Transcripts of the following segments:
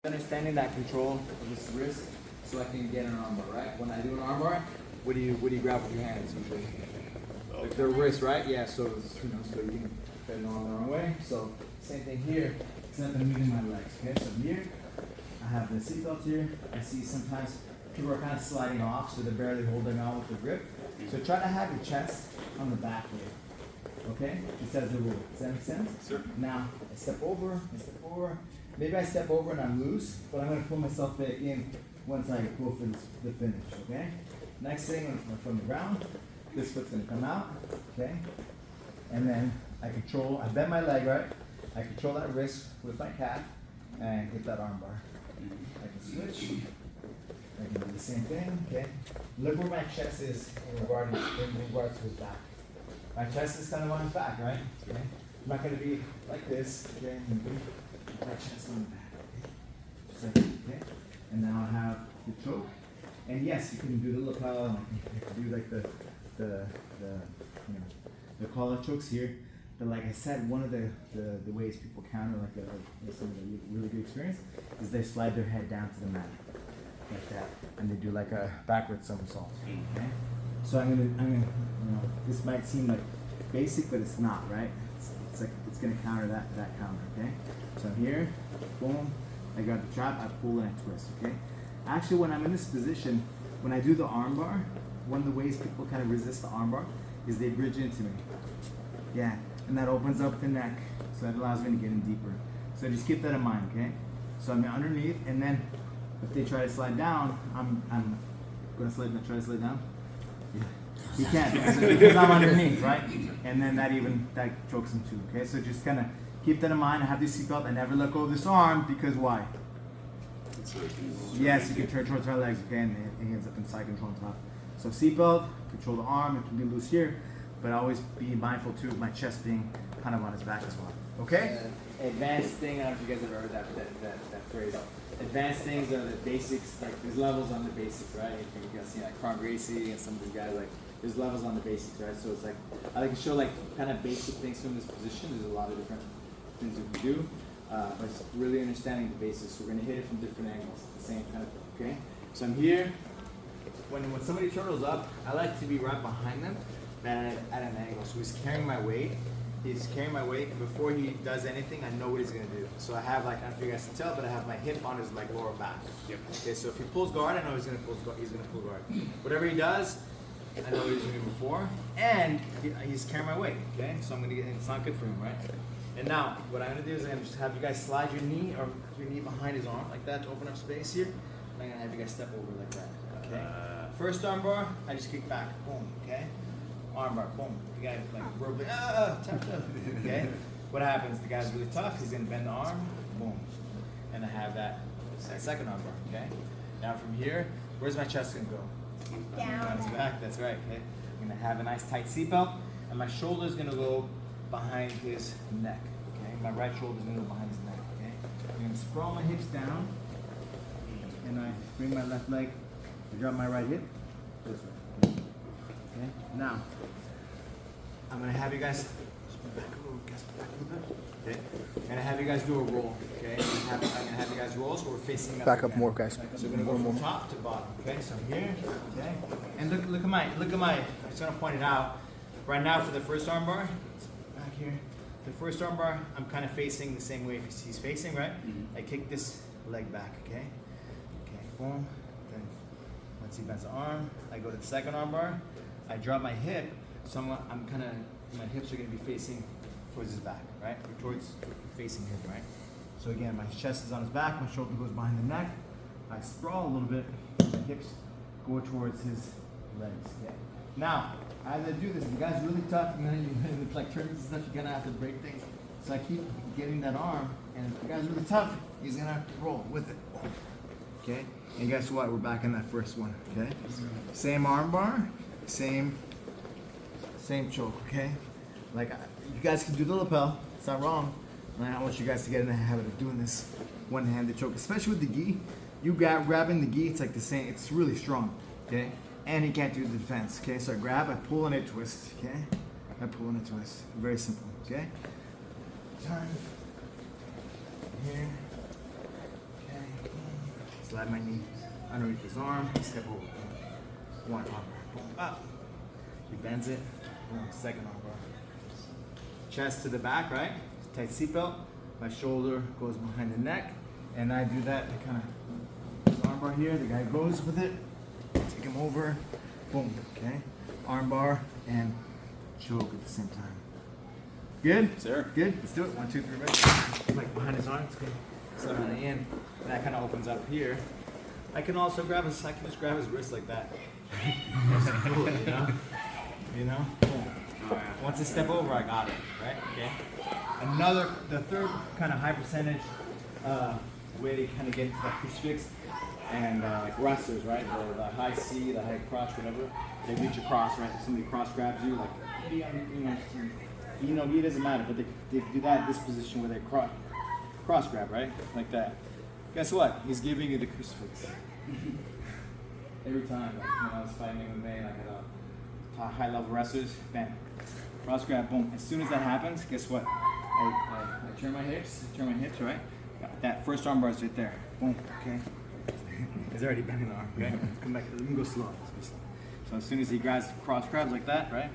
Understanding that control of this wrist, so I can get an armbar, right? When I do an armbar, what do you grab with your hands usually? Like the wrist, right? Yeah. So you know, so you can bend it on the wrong way. So same thing here, except I'm moving my legs. Okay. So here, I have the seatbelt here. I see sometimes people are kind of sliding off, so they're barely holding on with the grip. So try to have your chest on the back here. Okay? Just as a rule. Does that make sense? Sure. Now, I step over. Maybe I step over and I'm loose, but I'm going to pull myself back in once I go for the finish. Okay? Next thing, from the ground, this foot's going to come out. Okay? And then I bend my leg, right? I control that wrist with my calf and hit that arm bar. I can switch. I can do the same thing. Okay? Look where my chest is in regards to his back. My chest is kind of on his back, right? Okay. I'm not going to be like this. Okay. My chest on the back. Okay. Just like that. Okay. And now I have the choke. And yes, you can do the lapel. And you can do like the collar chokes here. But like I said, one of the ways people counter some of the really good experience is they slide their head down to the mat like that, and they do like a backward somersault. Okay. So I'm gonna, this might seem like basic, but it's not, right? It's gonna counter that counter, okay? So I'm here, boom, I got the trap, I pull and I twist, okay? Actually, when I'm in this position, when I do the arm bar, one of the ways people kind of resist the arm bar is they bridge into me. Yeah, and that opens up the neck, so that allows me to get in deeper. So just keep that in mind, okay? So I'm underneath, and then if they try to slide down, I'm gonna try to slide down. Yeah. You can't because I'm underneath, right? And then that chokes him too. Okay, so just kind of keep that in mind. I have this seatbelt. I never let go of this arm because why? Yes, you can turn towards my legs. Okay, and it ends up in side control on top. So seatbelt, control the arm. It can be loose here, but always be mindful too of my chest being kind of on his back as well. Okay. Advanced thing. I don't know if you guys have ever heard that phrase. Advanced things are the basics. Like there's levels on the basics, right? You guys see like Fargo BJJ and some of these guys like. There's levels on the basics, right? So it's like, I like to show like kind of basic things from this position. There's a lot of different things we can do, but it's really understanding the basics. So we're gonna hit it from different angles, the same kind of, okay? So I'm here. When somebody turtles up, I like to be right behind them, at an angle. So he's carrying my weight. And before he does anything, I know what he's gonna do. So I have like, I don't know if you guys can tell, but I have my hip on his like lower back. Yep. Okay, so if he pulls guard, I know he's gonna pull guard. Whatever he does, I know what he's doing before, and he's carrying my weight, okay? So I'm gonna it's not good for him, right? And now, what I'm gonna do is I'm gonna just have you guys slide your knee behind his arm like that to open up space here. And I'm gonna have you guys step over like that, okay? First arm bar, I just kick back, boom, okay? Arm bar, boom. The guy like verbally, tough, okay? What happens? The guy's really tough, he's gonna bend the arm, boom. And I have that second arm bar, okay? Now from here, where's my chest gonna go? Down. Back, that's right, okay? I'm gonna have a nice tight seatbelt, and my shoulder's gonna go behind his neck, okay? My right shoulder's gonna go behind his neck, okay? I'm gonna sprawl my hips down, and I bring my left leg, I drop my right hip, this way, okay? Now, I'm gonna have you guys, back a little bit, okay? I'm gonna have you guys do a roll, okay? I'm gonna have you guys roll, so we're facing up. Back up again. more, guys. So we're gonna go from top to bottom, okay? So I'm here, okay? And look at my, I just wanna point it out. Right now for the first arm bar, back here, the first arm bar, I'm kind of facing the same way he's facing, right? I kick this leg back, okay? Okay, boom. Then once he bends the arm, I go to the second arm bar, I drop my hip, so I'm kind of, my hips are gonna be facing towards his back, right? Or towards facing him, right? So again, my chest is on his back, my shoulder goes behind the neck. I sprawl a little bit, my hips go towards his legs. Okay. Now, as I do this, if the guy's really tough, and then it's like turns and stuff, you're gonna have to break things. So I keep getting that arm, and if the guy's really tough, he's gonna have to roll with it. Okay? And guess what? We're back in that first one. Okay? Same arm bar, same choke, okay? Like, you guys can do the lapel, it's not wrong. And I want you guys to get in the habit of doing this one-handed choke, especially with the gi. You grabbing the gi, it's like the same, it's really strong, okay? And he can't do the defense, okay? So I grab, I pull and I twist, okay? I pull and I twist, very simple, okay? Turn, here, okay? slide my knee underneath his arm, step over. One arm bar, boom, up. He bends it, boom, second arm bar. Chest to the back, right? Tight seatbelt. My shoulder goes behind the neck, and I do that. I kind of arm bar here. The guy goes with it. Take him over. Boom. Okay. Arm bar and choke at the same time. Good? Sir. Good? Let's do it. 1, 2, 3, ready? Like behind his arm. It's good. Slide on the end. And that kind of opens up here. I can also grab his, I can just grab his wrist like that. Cool, you know? You know? Boom. Once I step over, I got it, right? Okay. The third kind of high percentage way to kind of get into that crucifix, and like wrestlers, right? The high C, the high cross, whatever. They reach across, right? If somebody cross grabs you, like it doesn't matter, but they do that this position where they cross grab, right? Like that. Guess what? He's giving you the crucifix. Every time, like when I was fighting MMA, like at high level wrestlers, bam, cross grab, boom. As soon as that happens, guess what? I turn my hips, right? That first arm bar is right there. Boom, okay? He's already bending the arm, okay? Come back, let me go slow. So as soon as he cross grabs like that, right?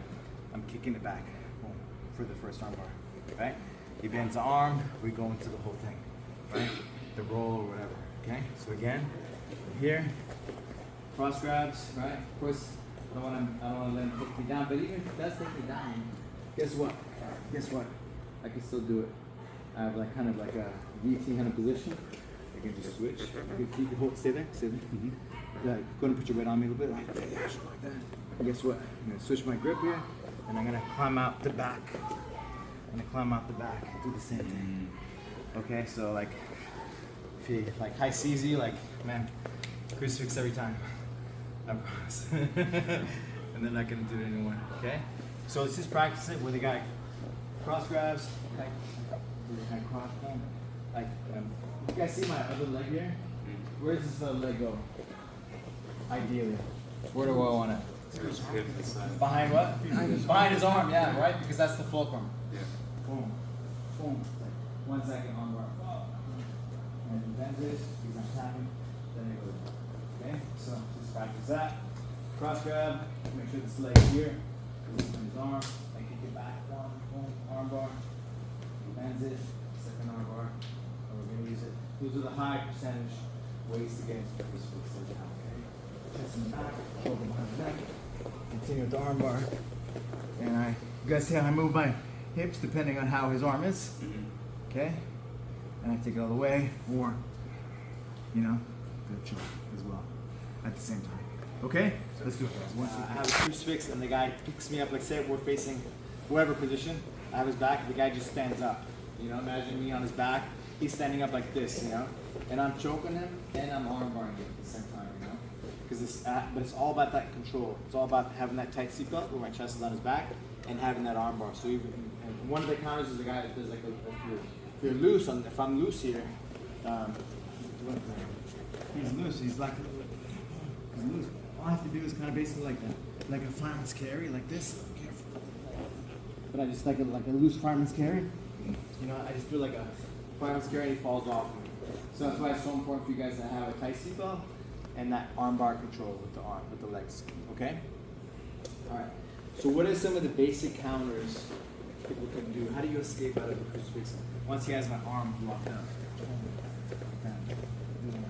I'm kicking it back, boom, for the first arm bar, right? He bends the arm, we go into the whole thing, right? The roll or whatever, okay? So again, here, cross grabs, right? Of course, I don't want to let him take me down, but even if he does take me down, guess what? I can still do it. I have like kind of like a DT kind of position. I can just switch. You can keep hold, stay there. Mm-hmm. Yeah, go and put your weight on me a little bit, like that. And guess what? I'm gonna switch my grip here, and I'm gonna climb out the back. Do the same thing. Okay, so like, if you like high CZ, like man, crucifix every time. I promise. And they're not gonna do it anymore. Okay, so let's just practice it with the guy. Cross grabs, like cross grab, like you guys see my other leg here? Where does this other leg go? Ideally, where do I want it? Behind what? Behind his arm, yeah, right? Because that's the fulcrum. Yeah. Boom, boom. Like 1 second on bar. And he bends it. He's not tapping. Then it goes. Okay, so just practice that. Cross grab. Make sure this leg here. His arm. Like kick it back. One. Boom. Arm bar. He bends it. Second arm bar. And we're gonna use it. Those are the high percentage ways to get into the crucifix. Okay. Chest in the back. Shoulder behind the neck. Continue with the arm bar. And you guys see how I move my hips depending on how his arm is. Okay. And I take it all the way, or the choke as well at the same time. Okay? Let's do it, guys. I have a crucifix, and the guy picks me up. Like, say we're facing whoever position. I have his back. The guy just stands up. Imagine me on his back. He's standing up like this. And I'm choking him, and I'm arm barring him at the same time. Because but it's all about that control. It's all about having that tight seatbelt where my chest is on his back, and having that arm bar. So and one of the counters is the guy that does like if you're loose, if I'm loose here, he's loose. He's loose. All I have to do is kind of basically like that, like a fireman's carry, like this. Careful. But I just like a loose fireman's carry. I just do like a fireman's carry, and he falls off. So that's why it's so important for you guys to have a tight seatbelt and that arm bar control with the legs. Okay. All right. So what are some of the basic counters people can do? How do you escape out of the crucifix once he has my arm locked up?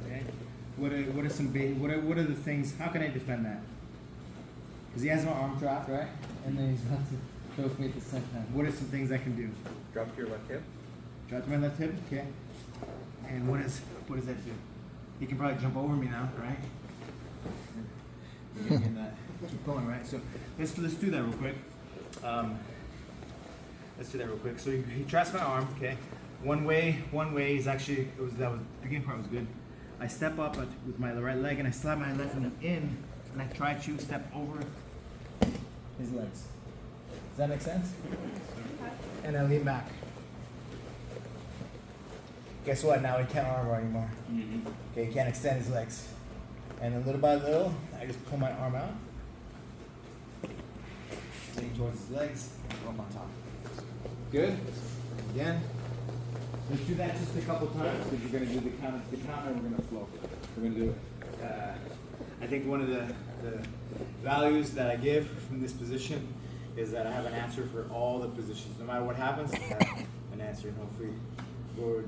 Okay. What are the things? How can I defend that? Because he has my arm trapped, right? And then he's about to choke me at the same time. What are some things I can do? Drop to your left hip. Drop to my left hip. Okay. And what does that do? He can probably jump over me now, right? And keep going, right? So let's do that real quick. So he traps my arm, okay? One way is actually the beginning part was good. I step up with my right leg and I slide my left knee in and I try to step over his legs. Does that make sense? And I lean back. Guess what? Now he can't arm bar anymore. Okay, he can't extend his legs. And little by little, I just pull my arm out, lean towards his legs, and go up on top. Good. Again. Let's do that just a couple times because we're going to do the counter to the counter and we're going to flow. We're going to do it. I think one of the values that I give from this position is that I have an answer for all the positions. No matter what happens, I have an answer. And hopefully,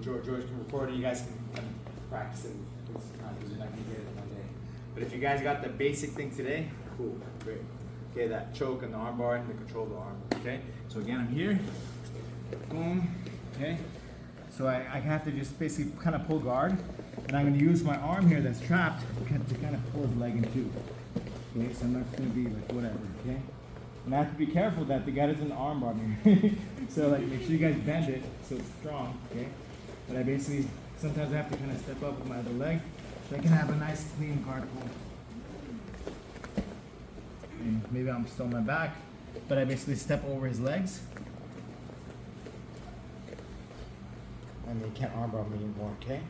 George can record it. You guys can practice it because you're not going to get it in one day. But if you guys got the basic thing today, cool, great. Okay, that choke and the arm bar and the control of the arm. Okay, so again, I'm here. Boom. Okay. So I have to just basically kind of pull guard, and I'm going to use my arm here that's trapped to kind of pull his leg in two. Okay, so I'm not going to be like whatever. Okay, and I have to be careful that the guy doesn't arm bar me. So like make sure you guys bend it so it's strong. Okay, but I basically sometimes I have to kind of step up with my other leg so I can have a nice clean guard pull. And maybe I'm still on my back, but I basically step over his legs. And they can't armbar me anymore, okay?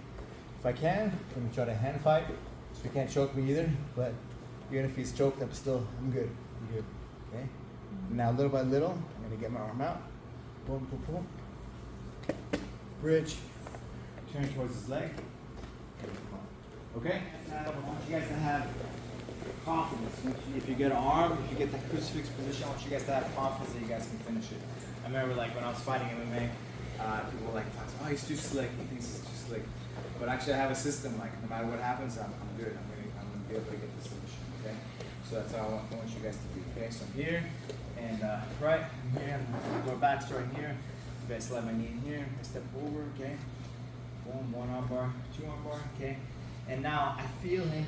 If I can, let me try to hand fight. So he can't choke me either, but even if he's choked, I'm good. I'm good, okay? Now little by little, I'm gonna get my arm out. Boom, boom, boom. Bridge, turn towards his leg. Okay? Now I want you guys to have confidence. If you get an arm, if you get the crucifix position, I want you guys to have confidence that you guys can finish it. I remember like when I was fighting MMA, people were like, oh, he's too slick, he thinks he's too slick. But actually I have a system, like no matter what happens, I'm good. I'm gonna be able to get the submission, okay? So that's how I want you guys to do, okay? So I'm here, and right, I'm here, I'm go back, starting here. You guys slide my knee in here, I step over, okay? Boom, one arm bar, two arm bar, okay? And now I feel him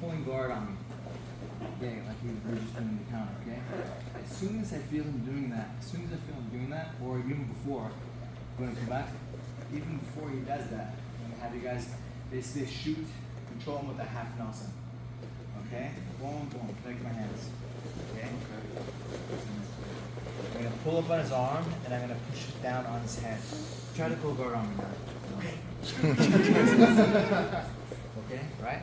pulling guard on me. Okay, like we were just doing the counter, okay? As soon as I feel him doing that, or even before, I'm gonna come back, even before he does that, I'm gonna have you guys basically shoot, control him with a half Nelson. Okay? Boom, boom, take my hands. Okay? I'm gonna pull up on his arm, and I'm gonna push it down on his head. Try to pull guard on me now. Okay, right?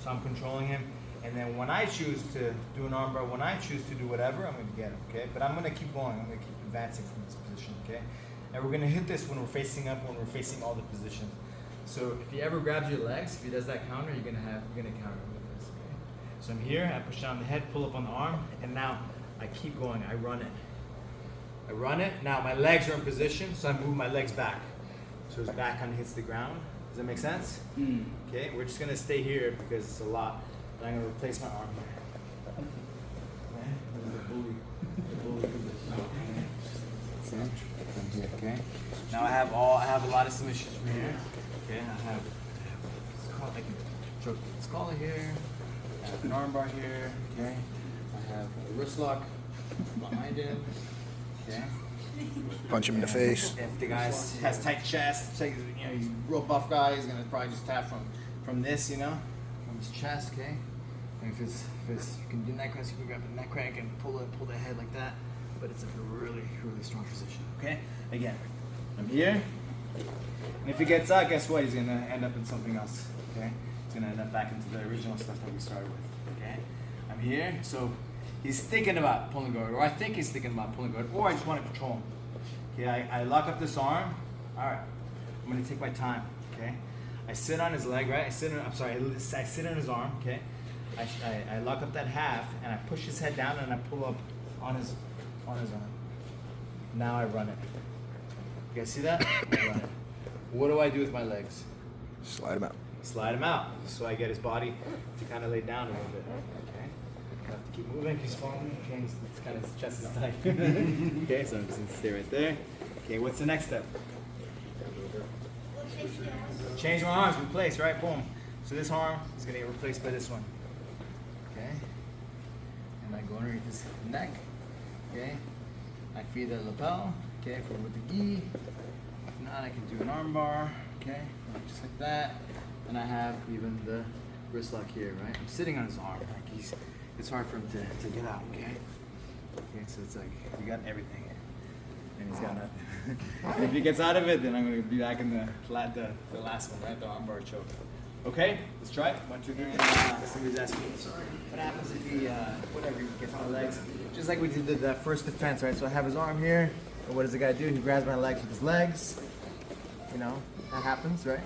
So I'm controlling him. And then when I choose to do an armbar, when I choose to do whatever, I'm going to get him, okay? But I'm going to keep going. I'm going to keep advancing from this position, okay? And we're going to hit this when we're facing up, when we're facing all the positions. So if he ever grabs your legs, if he does that counter, you're going to counter him with this, okay? So I'm here, I push down the head, pull up on the arm, and now I keep going. I run it. Now my legs are in position, so I move my legs back. So his back kind of hits the ground. Does that make sense? Mm. Okay, we're just going to stay here because it's a lot. I'm going to replace my arm here. Okay, this is the bully position. Okay. Now I have a lot of submissions from here. Okay, I have it's collar here. I have an arm bar here. Okay, I have a wrist lock behind him. Okay. Punch him in the face. If the guy has tight chest, he's a real buff guy, he's gonna probably just tap from this, from his chest, okay? And if you can do neck crank, you can grab the neck crank and pull the head like that. But it's a really, really strong position, okay? Again, I'm here. And if he gets out, guess what? He's gonna end up in something else, okay? He's gonna end up back into the original stuff that we started with, okay? I'm here, so he's thinking about pulling guard, or I think he's thinking about pulling guard, or I just want to control him. Okay, I lock up this arm. All right, I'm gonna take my time. Okay, I sit on his leg, right? I sit on his arm. Okay, I lock up that half and I push his head down and I pull up on his arm. Now I run it. You guys see that? I run it. What do I do with my legs? Slide him out. Slide him out, so I get his body to kind of lay down a little bit. Okay. I have to keep moving. He's falling. Okay, it's kind of his chest is tight. Okay, so I'm just gonna stay right there. Okay, what's the next step? Change my arms, replace, right? Boom. So this arm is gonna get replaced by this one. Okay. And I go underneath his neck. Okay. I feed the lapel. Okay, for with the gi. If not, I can do an arm bar. Okay, just like that. And I have even the wrist lock here, right? I'm sitting on his arm. Like it's hard for him to get out, okay? Okay, so it's like, you got everything. And he's got nothing. And if he gets out of it, then I'm gonna be back in the last one, right? The arm bar choke. Okay, let's try it. 1, 2, 3. Somebody's asking me, sorry, what happens if he, whatever, he gets on my legs? Just like we did the first defense, right? So I have his arm here, and what does the guy do? He grabs my legs with his legs. you know, that happens, right?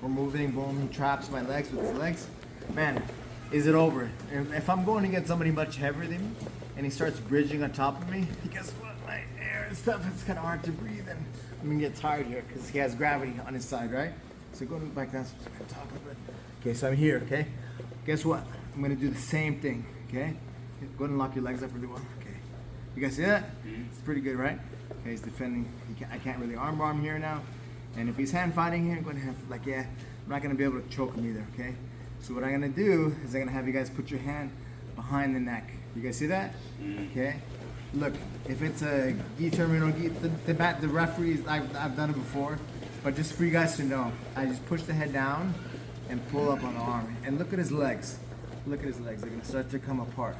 We're moving, boom, he traps my legs with his legs. Man, is it over? If I'm going to get somebody much heavier than me, and he starts bridging on top of me, guess what? My air and stuff, it's kind of hard to breathe, and I'm gonna get tired here because he has gravity on his side, right? So go back down, so just gonna talk a little bit. Okay, so I'm here, okay? Guess what? I'm gonna do the same thing, okay? Go ahead and lock your legs up really well, okay? You guys see that? It's pretty good, right? Okay, he's defending. I can't really armbar him here now. And if he's hand fighting here, I'm gonna have, like, yeah, I'm not gonna be able to choke him either, okay? So what I'm gonna do is I'm gonna have you guys put your hand behind the neck. You guys see that? Okay? Look, if it's a gi terminal, the referees, I've done it before, but just for you guys to know, I just push the head down and pull up on the arm. And look at his legs. Look at his legs. They're gonna start to come apart.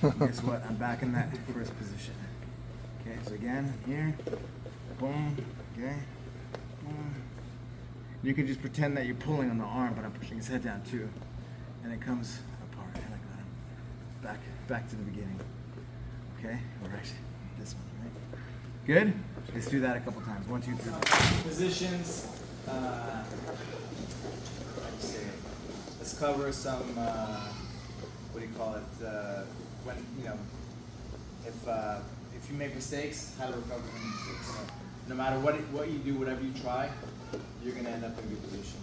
Guess what? I'm back in that first position. Okay, so again, here, boom, okay, boom. You can just pretend that you're pulling on the arm, but I'm pushing his head down too. And it comes apart, and I got him back to the beginning. Okay, all right, this one, right? Good? Let's do that a couple times. 1, 2, 3. Positions, how do you say it? Let's cover some, what do you call it, when, you know, if you make mistakes, how to recover from mistakes. So no matter what you do, whatever you try, you're gonna end up in a good position.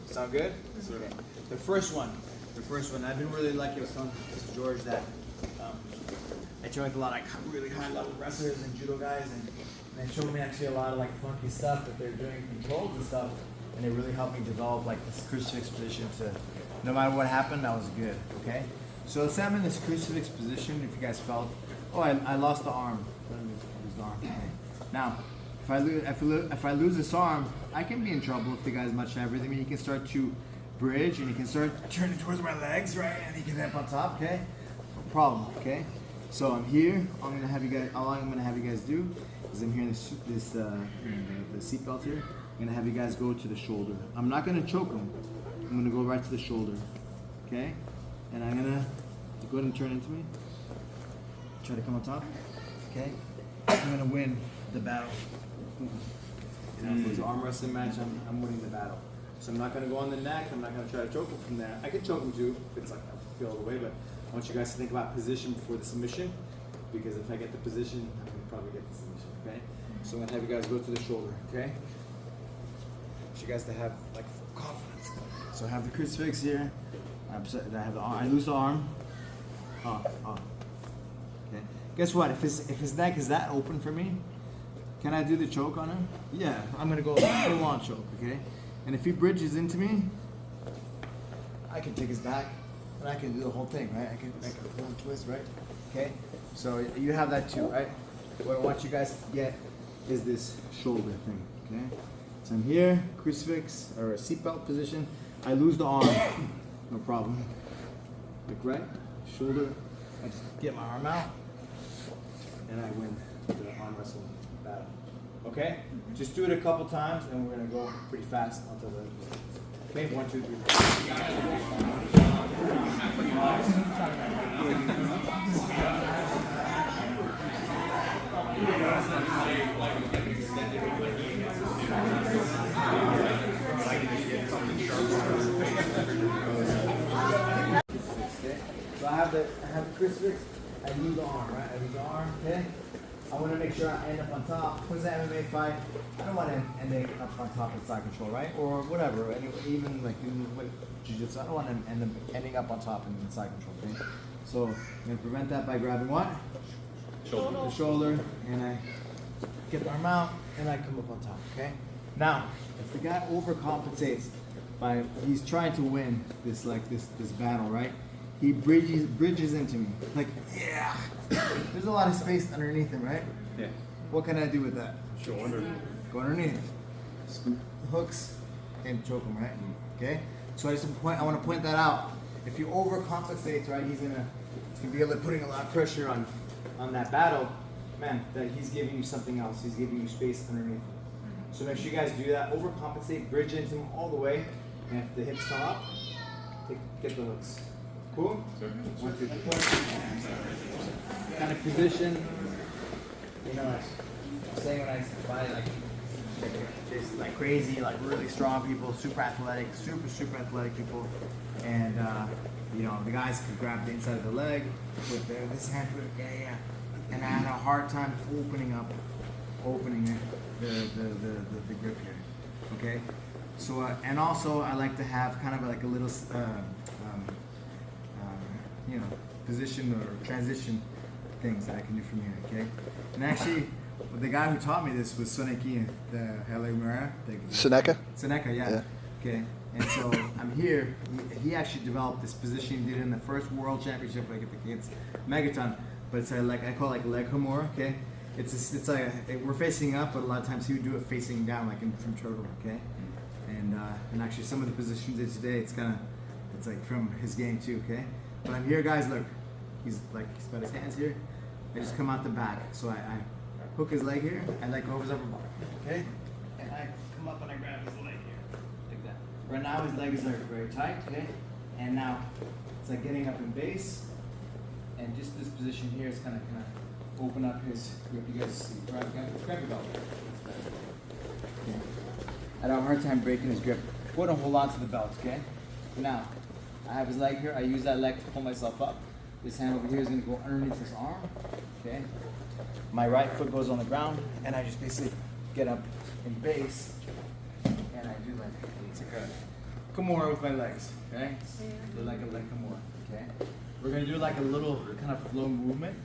Sound good? Okay. The first one, I've been really lucky with Mr. George that I joined with a lot of really high level wrestlers and judo guys, and they showed me actually a lot of like funky stuff that they're doing, controls and stuff, and it really helped me develop like this crucifix position to, no matter what happened, I was good, okay? So let's say I'm in this crucifix position, if you guys felt, oh, I lost the arm. Okay. Now, if I lose this arm, I can be in trouble if the guy's much heavier than me. He can start to bridge and he can start turning towards my legs, right? And he can hit up on top, okay? No problem, okay? So I'm here. All I'm gonna have you guys do is I'm here in the seatbelt here. I'm gonna have you guys go to the shoulder. I'm not gonna choke him. I'm gonna go right to the shoulder, okay? And I'm gonna go ahead and turn into me. Try to come on top, okay? I'm gonna win the battle. You know, if it was an arm wrestling match, I'm winning the battle. So I'm not gonna go on the neck. I'm not gonna try to choke him from there. I can choke him too if it's like I feel all the way, but I want you guys to think about position before the submission, because if I get the position, I'm gonna probably get the submission. Okay? So I'm gonna have you guys go to the shoulder. Okay? I want you guys to have like full confidence. So I have the crucifix here. I have the arm. I lose the arm. Okay. Guess what? If his neck is that open for me, can I do the choke on him? Yeah, I'm gonna go full on choke. Okay. And if he bridges into me, I can take his back and I can do the whole thing, right? I can pull and twist, right? Okay. So you have that too, right? What I want you guys to get is this shoulder thing. Okay. So I'm here, crucifix or a seatbelt position. I lose the arm. No problem. Look right, shoulder. I just get my arm out, and I win the arm wrestle battle. Okay? Just do it a couple times, and we're gonna go pretty fast until the. Okay, 1, 2, 3. So I have the crucifix. I lose the arm, right? I lose the arm. Okay. I want to make sure I end up on top. What's an MMA fight? I don't want to end up on top with side control, right? Or whatever. Even like with jiu-jitsu, I don't want to end up ending up on top in side control. Okay. So I'm gonna prevent that by grabbing what? Shoulder. The shoulder, and I get the arm out, and I come up on top. Okay. Now, if the guy overcompensates by he's trying to win this battle, right? He bridges into me. Like, yeah. There's a lot of space underneath him, right? Yeah. What can I do with that? Shoulder. Go underneath. Scoop hooks and choke him, right? Okay? So I want to point that out. If he overcompensates, right, he's gonna be able to putting a lot of pressure on that battle. Man, that he's giving you something else. He's giving you space underneath. So make sure you guys do that. Overcompensate, bridge into him all the way. And if the hips come up, get the hooks. Cool? 1, 2, 3. Kind of position. You know, saying when I fight, like Just like crazy, like really strong people, super athletic people, and you know, the guys could grab the inside of the leg with this hand, yeah, and I had a hard time opening the grip here. Okay, so and also I like to have kind of like a little you know, position or transition things that I can do from here. Okay, and actually the guy who taught me this was Soneki, the Hele Mura. Seneca? Seneca, yeah. Okay, and so I'm here. He actually developed this position. He did it in the first World Championship, like against Megaton. But it's like I call it like leg Kimura. Okay, it's like we're facing up, but a lot of times he would do it facing down, like from turtle. Okay, and actually some of the positions he did today, it's like from his game too. Okay, but I'm here, guys. Look, he's got his hands here. I just come out the back, so I hook his leg here, and let go of his upper body. Okay, and I come up and I grab his leg here, like that. Right now his leg is very tight. Okay, and now it's like getting up in base, and just this position here is kind of open up his grip. You guys see, grab your belt. Okay. I had a hard time breaking his grip. Wouldn't hold on to the belt. Okay. Now I have his leg here. I use that leg to pull myself up. This hand over here is going to go underneath his arm. Okay. My right foot goes on the ground, and I just basically get up in base, and I do it's like a Kimura with my legs. Okay. Do like a leg Kimura. Okay. We're going to do like a little kind of flow movement.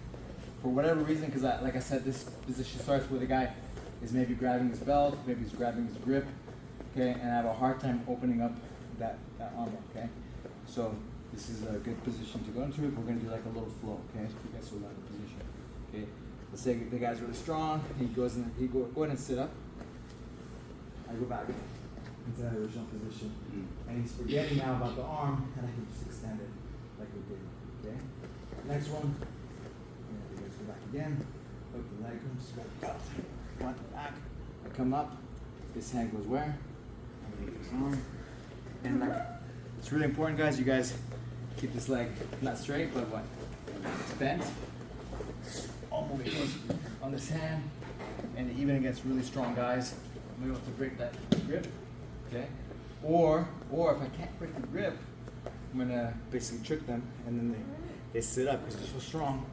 For whatever reason, because like I said, this position starts where the guy is maybe grabbing his belt, maybe he's grabbing his grip, okay, and I have a hard time opening up that arm, okay? So this is a good position to go into. We're going to do like a little flow, okay? So you guys will like a position, okay? Let's say the guy's really strong. He goes in. Go ahead and sit up. I go back into that original position, and he's forgetting now about the arm, and I can just extend it like we did, okay? Next one. You guys go back again. Hook the leg, just grab the belt. Front, back. I come up. This hand goes where? Underneath this arm. And it's really important, guys. You guys keep this leg not straight, but what? It's bent. Almost on this hand. And even against really strong guys, I'm able to break that grip. Okay? Or if I can't break the grip, I'm gonna basically trick them, and then they sit up because they're so strong,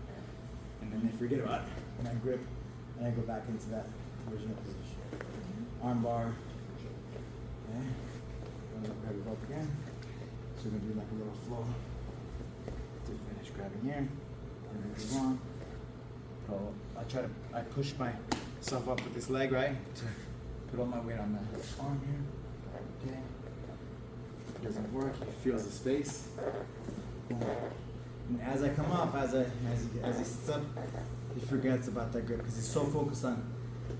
and then they forget about it. And I grip, and I go back into that original position. Arm bar. Okay. I'm gonna grab the belt again. So we're gonna do like a little flow to finish grabbing here, and then move on. So I push myself up with this leg, right, to put all my weight on the arm here. Okay. It doesn't work. He feels the space. And as I come up, as he sits up, he forgets about that grip because he's so focused on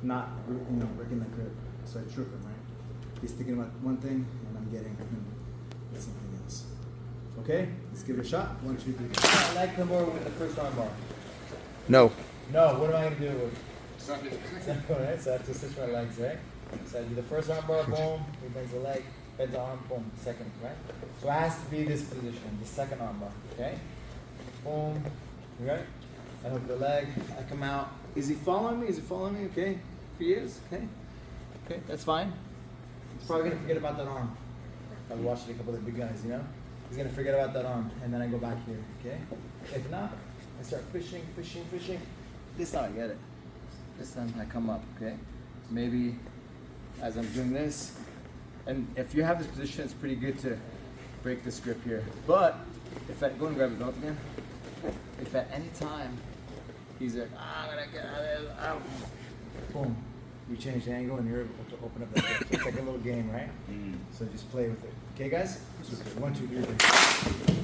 not, breaking that grip. So I trip him, right? He's thinking about one thing, and I'm getting him with something else. Okay, let's give it a shot. 1, 2, 3. Leg Kimura with the first arm bar. No. No, what am I going to do? Alright, so I have to switch my legs, right? So I do the first arm bar, boom, he brings the leg, bends the arm, boom, second, right? So it has to be this position, the second arm bar, okay? Boom, you got it? I hook the leg, I come out. Is he following me? Okay, if he is, okay. Okay, that's fine. He's probably going to forget about that arm. I've watched a couple of the big guys, He's going to forget about that arm, and then I go back here, okay? If not, I start fishing. This time I get it. This time I come up, okay? Maybe as I'm doing this, and if you have this position, it's pretty good to break this grip here. But go and grab the belt again. If at any time he's like, I'm gonna get out of this, boom, you change the angle and you're able to open up that grip. So it's like a little game, right? So just play with it. Okay, guys? 1, 2, 3.